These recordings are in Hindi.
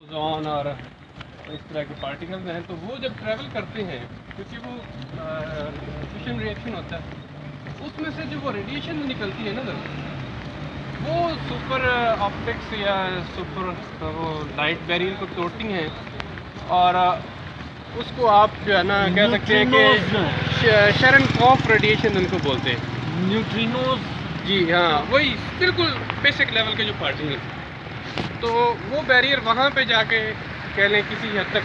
जॉन और इस तरह के पार्टिकल्स हैं, तो वो जब ट्रैवल करते हैं, क्योंकि वो फ्यूजन रिएक्शन होता है, उसमें से जो वो रेडिएशन निकलती है ना सर, वो सुपर ऑप्टिक्स या सुपर वो लाइट बैरियर को तोड़ती हैं और उसको आप जो है ना कह सकते हैं कि शेरनकॉफ रेडिएशन उनको बोलते हैं, न्यूट्रिनोज। जी हाँ, वही बिल्कुल बेसिक लेवल के जो पार्टिकल, तो वो बैरियर वहाँ पे जाके कह लें किसी हद तक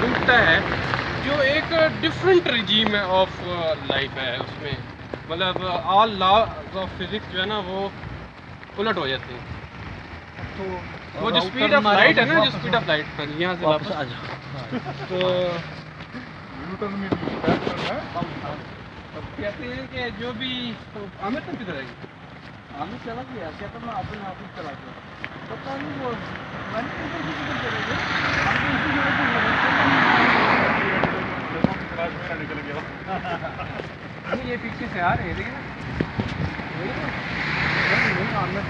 टूटता है, जो एक डिफरेंट रिजीम ऑफ लाइफ है। उसमें मतलब ऑल लॉज ऑफ फिजिक्स जो है ना वो उलट हो जाते हैं। तो वो जो स्पीड ऑफ लाइट है ना, जो स्पीड ऑफ लाइट यहाँ से वापस आ जाओ। तो कहते हैं कि जो भी आमिर तक किधर आएगी, आमिर चला गया क्या, तो मैं अपने ऑफिस चला गया, पता नहीं वो मैंने किधर चले नहीं ये पीछे से आ रहे हैं, देखिए ना आमिर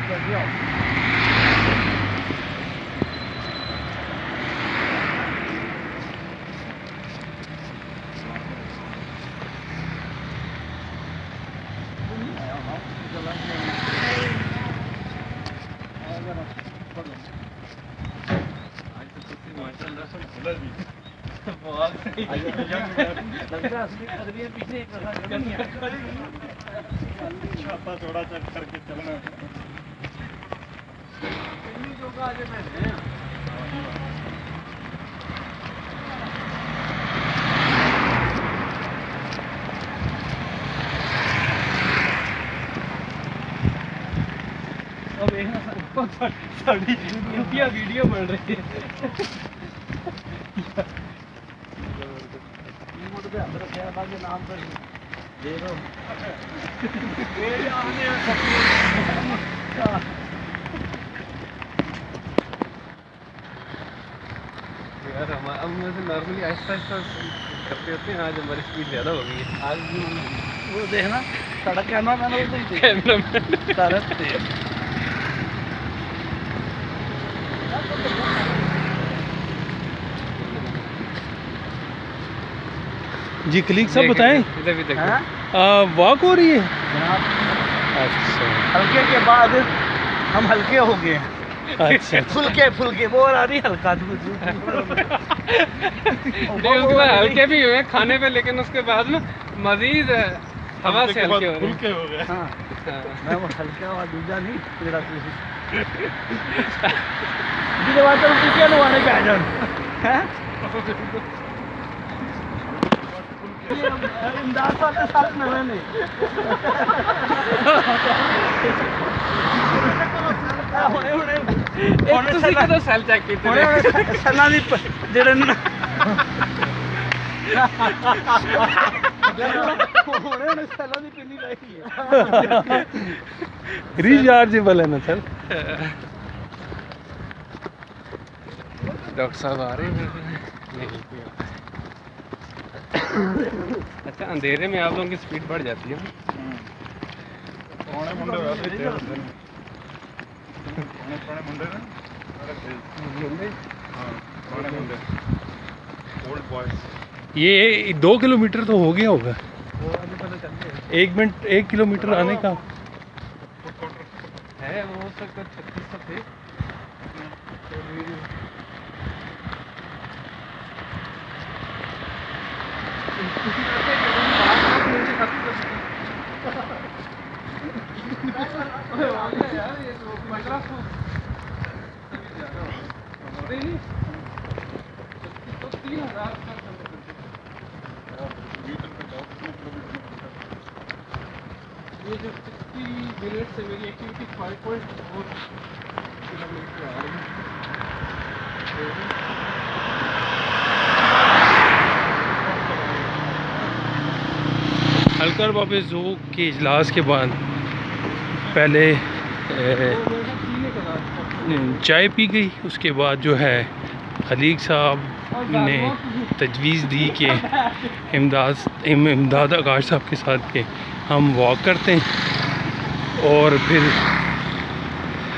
कर दिया। छापा थोड़ा चेक करके चलना। अब साड़ी इंडिया वीडियो बन रही है। अंदर क्या बाकी नाम पर दे दो। यार हम वैसे नॉर्मली आहिस्ता आहिस्ता करते होते हैं, आज हमारी स्पीड ज़्यादा हो गई है। आज वो देखना सड़क कैमरा मैंने उधर ही कैमरा तरफ से जी कलीग सब बताएं, इधर भी देखो वॉक हो रही है। जनाब अच्छा हल्के के बाद हम हल्के हो गए हैं। अच्छा फुलके वो आ रही हल्का नहीं, उसके बाद हल्के भी हुए खाने पे, लेकिन उसके बाद ना मजीद हवा से हल्के हो रहे फुलके हो गए। हाँ हैं। मैं वो हल्का हुआ दूजा नहीं तेरा जिसके बाद तो टीके लगवाने पे आ जाओ हैं। इमदाद साहब के साथ में मैंने एक दूसरे का तो सेल चेक कीते ने। सना दी जेड़े रिचार्जेबल है ना सर। डॉक्टर साहब आ रहे हैं नहीं? अच्छा, अंधेरे में आप लोगों की स्पीड बढ़ जाती है। पुराने मुंडे वैसे ही होते हैं। पुराने मुंडे ना हाँ, पुराने मुंडे ओल्ड बॉयज। ये 2 किलोमीटर तो हो गया होगा। वो अभी पता चल गया 1 मिनट 1 किलोमीटर आने का है, वो हो सकता 36 थे। ये जो 60 मिनट से मेरी एक्टिविटी 5.4 किलोमीटर आ रही हल्कर बाबे जो के इजलास के बाद पहले चाय पी गई। उसके बाद जो है खलीग साहब ने तजवीज़ दी कि इमदाद आकाश साहब के साथ के हम वॉक करते हैं और फिर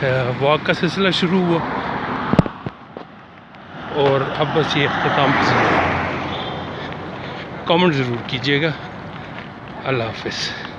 वॉक का सिलसिला शुरू हुआ और अब बस ये अख्ताम कमेंट ज़रूर कीजिएगा। अल्लाह हाफ़िज़।